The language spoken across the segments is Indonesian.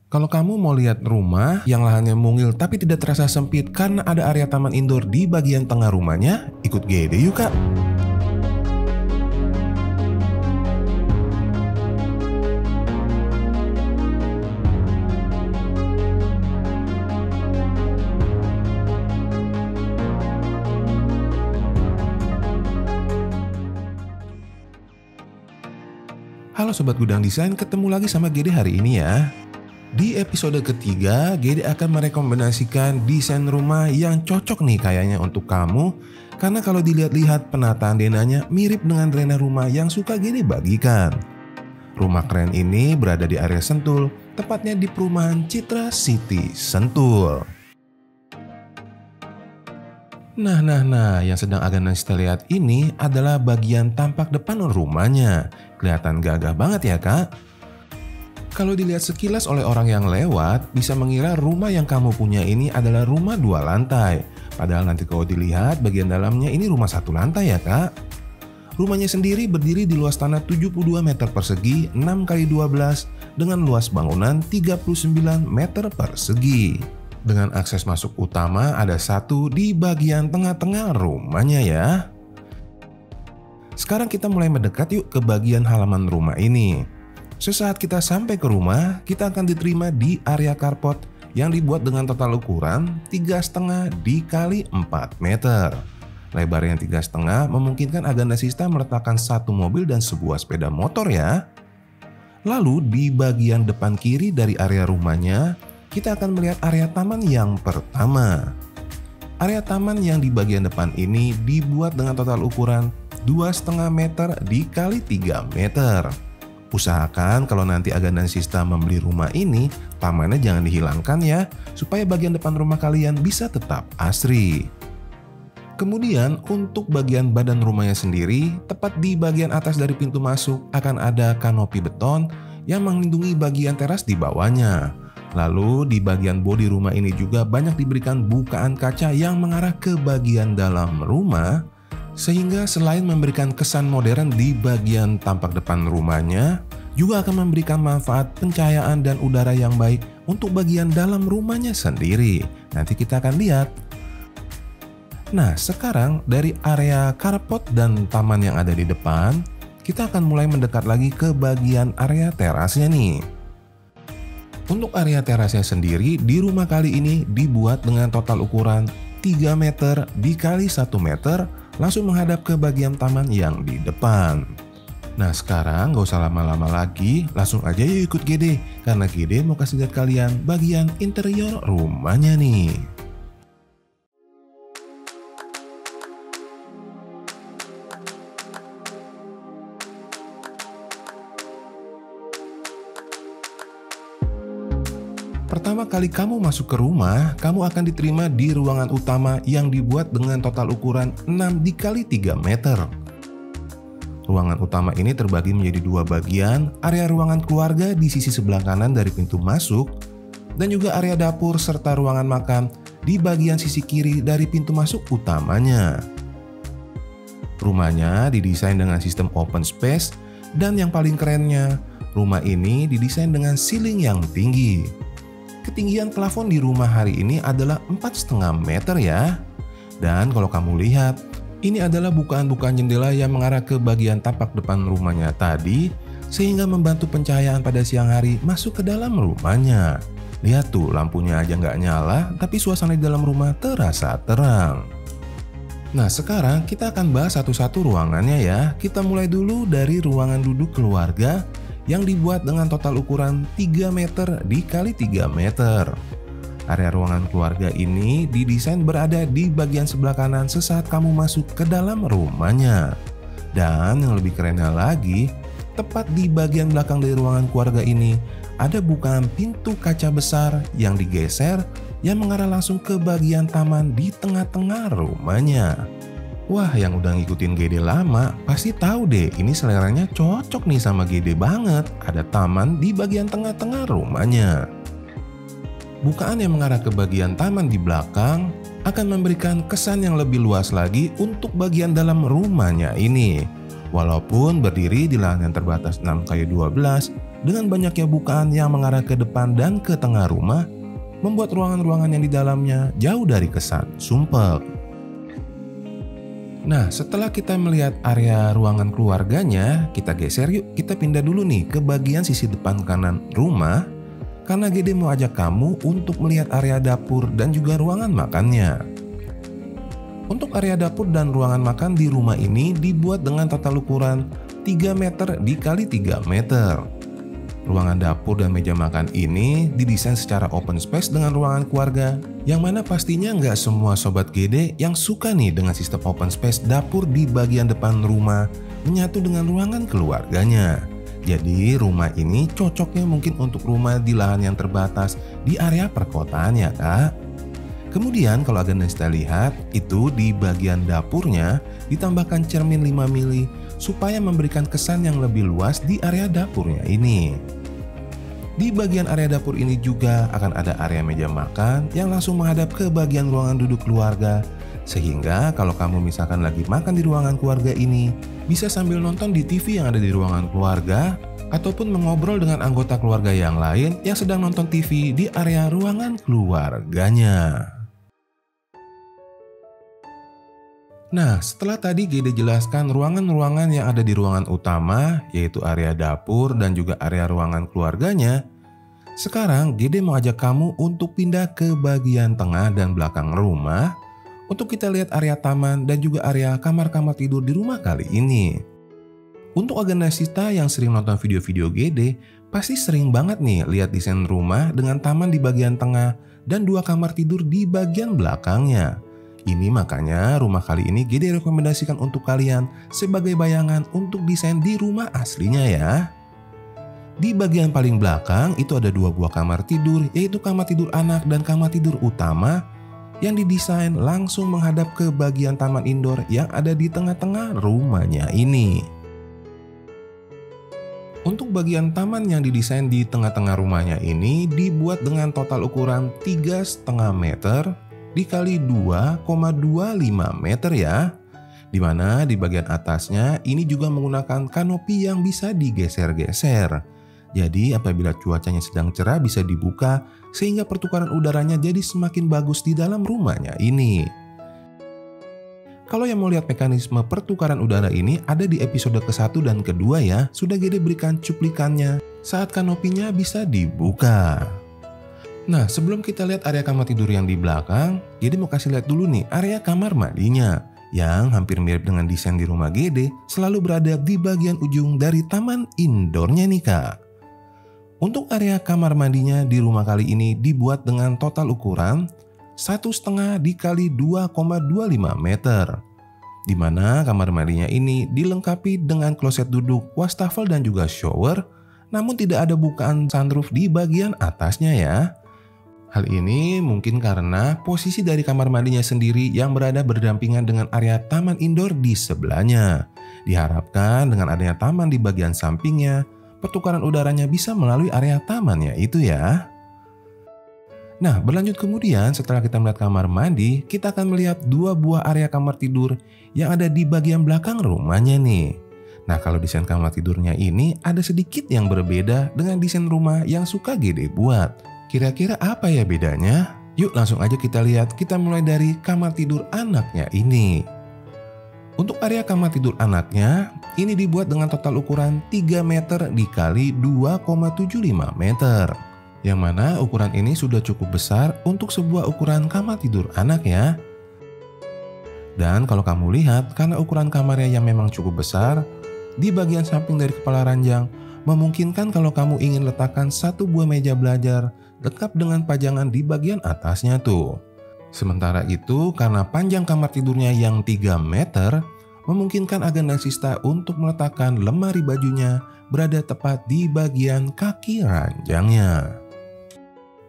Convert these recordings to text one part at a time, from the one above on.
Kalau kamu mau lihat rumah yang lahannya mungil tapi tidak terasa sempit karena ada area taman indoor di bagian tengah rumahnya, ikut GD yuk kak. Halo Sobat Gudang Desain, ketemu lagi sama GD hari ini ya. Di episode ketiga, GD akan merekomendasikan desain rumah yang cocok nih kayaknya untuk kamu. Karena kalau dilihat-lihat penataan denahnya mirip dengan drena rumah yang suka GD bagikan. Rumah keren ini berada di area Sentul, tepatnya di perumahan Citra City, Sentul. Nah, yang sedang akan kita lihat ini adalah bagian tampak depan rumahnya. Kelihatan gagah banget ya kak? Kalau dilihat sekilas oleh orang yang lewat, bisa mengira rumah yang kamu punya ini adalah rumah 2 lantai. Padahal nanti kalau dilihat bagian dalamnya ini rumah 1 lantai ya kak. Rumahnya sendiri berdiri di luas tanah 72 meter persegi 6x12 dengan luas bangunan 39 meter persegi. Dengan akses masuk utama ada 1 di bagian tengah-tengah rumahnya ya. Sekarang kita mulai mendekat yuk ke bagian halaman rumah ini. Sesaat kita sampai ke rumah, kita akan diterima di area carport yang dibuat dengan total ukuran 3,5 x 4 meter. Lebar yang 3,5 memungkinkan Agandasista meletakkan 1 mobil dan sebuah sepeda motor ya. Lalu di bagian depan kiri dari area rumahnya, kita akan melihat area taman yang pertama. Area taman yang di bagian depan ini dibuat dengan total ukuran 2,5 meter x 3 meter. Usahakan kalau nanti Agandasista membeli rumah ini, tamannya jangan dihilangkan ya, supaya bagian depan rumah kalian bisa tetap asri. Kemudian untuk bagian badan rumahnya sendiri, tepat di bagian atas dari pintu masuk akan ada kanopi beton yang melindungi bagian teras di bawahnya. Lalu di bagian bodi rumah ini juga banyak diberikan bukaan kaca yang mengarah ke bagian dalam rumah. Sehingga selain memberikan kesan modern di bagian tampak depan rumahnya, juga akan memberikan manfaat pencahayaan dan udara yang baik untuk bagian dalam rumahnya sendiri. Nanti kita akan lihat. Nah, sekarang dari area carport dan taman yang ada di depan, kita akan mulai mendekat lagi ke bagian area terasnya nih. Untuk area terasnya sendiri, di rumah kali ini dibuat dengan total ukuran 3 meter x 1 meter, langsung menghadap ke bagian taman yang di depan. Nah sekarang gak usah lama-lama lagi, langsung aja yuk ikut GD. Karena GD mau kasih lihat kalian bagian interior rumahnya nih. Pertama kali kamu masuk ke rumah, kamu akan diterima di ruangan utama yang dibuat dengan total ukuran 6 x 3 meter. Ruangan utama ini terbagi menjadi 2 bagian, area ruangan keluarga di sisi sebelah kanan dari pintu masuk, dan juga area dapur serta ruangan makan di bagian sisi kiri dari pintu masuk utamanya. Rumahnya didesain dengan sistem open space, dan yang paling kerennya, rumah ini didesain dengan ceiling yang tinggi. Ketinggian plafon di rumah hari ini adalah 4,5 meter ya. Dan kalau kamu lihat, ini adalah bukaan-bukaan jendela yang mengarah ke bagian tampak depan rumahnya tadi, sehingga membantu pencahayaan pada siang hari masuk ke dalam rumahnya. Lihat tuh, lampunya aja nggak nyala, tapi suasana di dalam rumah terasa terang. Nah sekarang kita akan bahas satu-satu ruangannya ya. Kita mulai dulu dari ruangan duduk keluarga yang dibuat dengan total ukuran 3 meter x 3 meter. Area ruangan keluarga ini didesain berada di bagian sebelah kanan sesaat kamu masuk ke dalam rumahnya. Dan yang lebih kerennya lagi, tepat di bagian belakang dari ruangan keluarga ini ada bukaan pintu kaca besar yang digeser yang mengarah langsung ke bagian taman di tengah-tengah rumahnya. Wah, yang udah ngikutin GD lama pasti tahu deh, ini seleranya cocok nih sama GD banget. Ada taman di bagian tengah-tengah rumahnya. Bukaan yang mengarah ke bagian taman di belakang akan memberikan kesan yang lebih luas lagi untuk bagian dalam rumahnya ini. Walaupun berdiri di lahan yang terbatas 6x12 dengan banyaknya bukaan yang mengarah ke depan dan ke tengah rumah, membuat ruangan-ruangan yang di dalamnya jauh dari kesan sumpek. Nah, setelah kita melihat area ruangan keluarganya, kita geser yuk, kita pindah dulu nih ke bagian sisi depan kanan rumah, karena Gede mau ajak kamu untuk melihat area dapur dan juga ruangan makannya. Untuk area dapur dan ruangan makan di rumah ini dibuat dengan total ukuran 3 meter dikali 3 meter. Ruangan dapur dan meja makan ini didesain secara open space dengan ruangan keluarga, yang mana pastinya nggak semua sobat Gede yang suka nih dengan sistem open space dapur di bagian depan rumah menyatu dengan ruangan keluarganya. Jadi rumah ini cocoknya mungkin untuk rumah di lahan yang terbatas di area perkotaan ya kak. Kemudian kalau Aganesta lihat, itu di bagian dapurnya ditambahkan cermin 5 mili supaya memberikan kesan yang lebih luas di area dapurnya ini. Di bagian area dapur ini juga akan ada area meja makan yang langsung menghadap ke bagian ruangan duduk keluarga. Sehingga kalau kamu misalkan lagi makan di ruangan keluarga ini, bisa sambil nonton di TV yang ada di ruangan keluarga, ataupun mengobrol dengan anggota keluarga yang lain yang sedang nonton TV di area ruangan keluarganya. Nah, setelah tadi Gede jelaskan ruangan-ruangan yang ada di ruangan utama, yaitu area dapur dan juga area ruangan keluarganya, sekarang Gede mau ajak kamu untuk pindah ke bagian tengah dan belakang rumah untuk kita lihat area taman dan juga area kamar-kamar tidur di rumah kali ini. Untuk Aganesta yang sering nonton video-video Gede, pasti sering banget nih lihat desain rumah dengan taman di bagian tengah dan 2 kamar tidur di bagian belakangnya. Ini makanya rumah kali ini Gede rekomendasikan untuk kalian sebagai bayangan untuk desain di rumah aslinya ya. Di bagian paling belakang itu ada 2 buah kamar tidur, yaitu kamar tidur anak dan kamar tidur utama yang didesain langsung menghadap ke bagian taman indoor yang ada di tengah-tengah rumahnya ini. Untuk bagian taman yang didesain di tengah-tengah rumahnya ini dibuat dengan total ukuran 3,5 meter dikali 2,25 meter ya. Dimana di bagian atasnya ini juga menggunakan kanopi yang bisa digeser-geser. Jadi apabila cuacanya sedang cerah bisa dibuka sehingga pertukaran udaranya jadi semakin bagus di dalam rumahnya ini. Kalau yang mau lihat mekanisme pertukaran udara ini ada di episode ke-1 dan ke-2 ya. Sudah Gede berikan cuplikannya saat kanopinya bisa dibuka. Nah, sebelum kita lihat area kamar tidur yang di belakang, Gede mau kasih lihat dulu nih area kamar mandinya yang hampir mirip dengan desain di rumah Gede, selalu berada di bagian ujung dari taman indoornya nih kak. Untuk area kamar mandinya di rumah kali ini dibuat dengan total ukuran 1,5 dikali 2,25 meter. Dimana kamar mandinya ini dilengkapi dengan kloset duduk, wastafel dan juga shower, namun tidak ada bukaan sunroof di bagian atasnya ya. Hal ini mungkin karena posisi dari kamar mandinya sendiri yang berada berdampingan dengan area taman indoor di sebelahnya. Diharapkan dengan adanya taman di bagian sampingnya, pertukaran udaranya bisa melalui area tamannya itu ya. Nah, berlanjut kemudian setelah kita melihat kamar mandi, kita akan melihat 2 buah area kamar tidur yang ada di bagian belakang rumahnya nih. Nah, kalau desain kamar tidurnya ini ada sedikit yang berbeda dengan desain rumah yang suka Gede buat. Kira-kira apa ya bedanya? Yuk langsung aja kita lihat, kita mulai dari kamar tidur anaknya ini. Untuk area kamar tidur anaknya, ini dibuat dengan total ukuran 3 meter dikali 2,75 meter. Yang mana ukuran ini sudah cukup besar untuk sebuah ukuran kamar tidur anak ya. Dan kalau kamu lihat, karena ukuran kamarnya yang memang cukup besar, di bagian samping dari kepala ranjang, memungkinkan kalau kamu ingin letakkan 1 buah meja belajar lengkap dengan pajangan di bagian atasnya tuh. Sementara itu, karena panjang kamar tidurnya yang 3 meter, memungkinkan Aganesta untuk meletakkan lemari bajunya berada tepat di bagian kaki ranjangnya.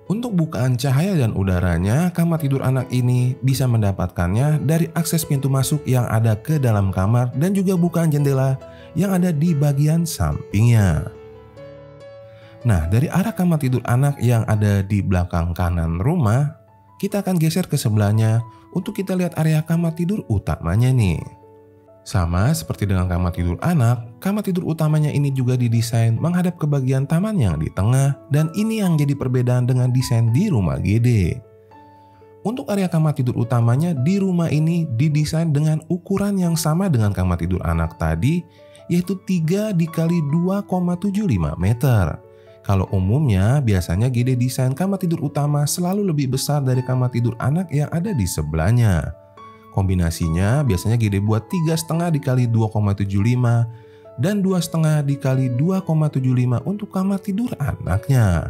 Untuk bukaan cahaya dan udaranya, kamar tidur anak ini bisa mendapatkannya dari akses pintu masuk yang ada ke dalam kamar dan juga bukaan jendela yang ada di bagian sampingnya. Nah, dari arah kamar tidur anak yang ada di belakang kanan rumah, kita akan geser ke sebelahnya untuk kita lihat area kamar tidur utamanya nih. Sama seperti dengan kamar tidur anak, kamar tidur utamanya ini juga didesain menghadap ke bagian taman yang di tengah, dan ini yang jadi perbedaan dengan desain di rumah Gede. Untuk area kamar tidur utamanya di rumah ini didesain dengan ukuran yang sama dengan kamar tidur anak tadi, yaitu 3 dikali 2,75 meter. Kalau umumnya biasanya Gede desain kamar tidur utama selalu lebih besar dari kamar tidur anak yang ada di sebelahnya. Kombinasinya biasanya Gede buat 3,5 dikali 2,75 dan 2,5 dikali 2,75 untuk kamar tidur anaknya.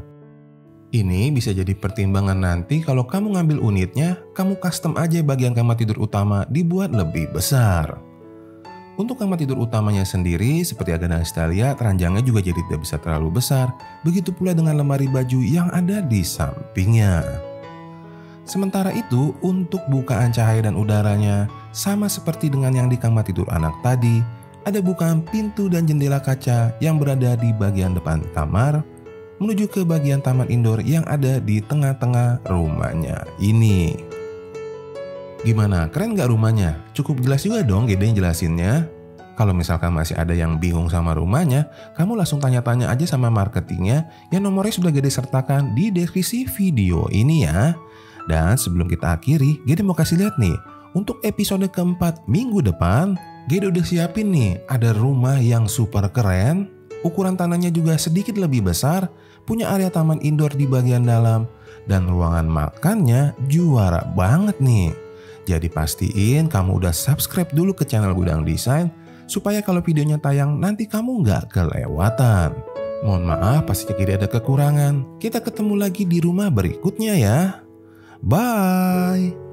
Ini bisa jadi pertimbangan nanti kalau kamu ngambil unitnya, kamu custom aja bagian kamar tidur utama dibuat lebih besar. Untuk kamar tidur utamanya sendiri, seperti Agana lihat, ranjangnya juga jadi tidak bisa terlalu besar. Begitu pula dengan lemari baju yang ada di sampingnya. Sementara itu, untuk bukaan cahaya dan udaranya, sama seperti dengan yang di kamar tidur anak tadi, ada bukaan pintu dan jendela kaca yang berada di bagian depan kamar, menuju ke bagian taman indoor yang ada di tengah-tengah rumahnya ini. Gimana, keren gak rumahnya? Cukup jelas juga dong Gede yang jelasinnya. Kalau misalkan masih ada yang bingung sama rumahnya, kamu langsung tanya-tanya aja sama marketingnya yang nomornya sudah Gede sertakan di deskripsi video ini ya. Dan sebelum kita akhiri, Gede mau kasih lihat nih, untuk episode keempat minggu depan, Gede udah siapin nih, ada rumah yang super keren, ukuran tanahnya juga sedikit lebih besar, punya area taman indoor di bagian dalam, dan ruangan makannya juara banget nih. Jadi pastiin kamu udah subscribe dulu ke channel Gudang Desain, supaya kalau videonya tayang nanti kamu nggak kelewatan. Mohon maaf pastinya Gede ada kekurangan. Kita ketemu lagi di rumah berikutnya ya. Bye!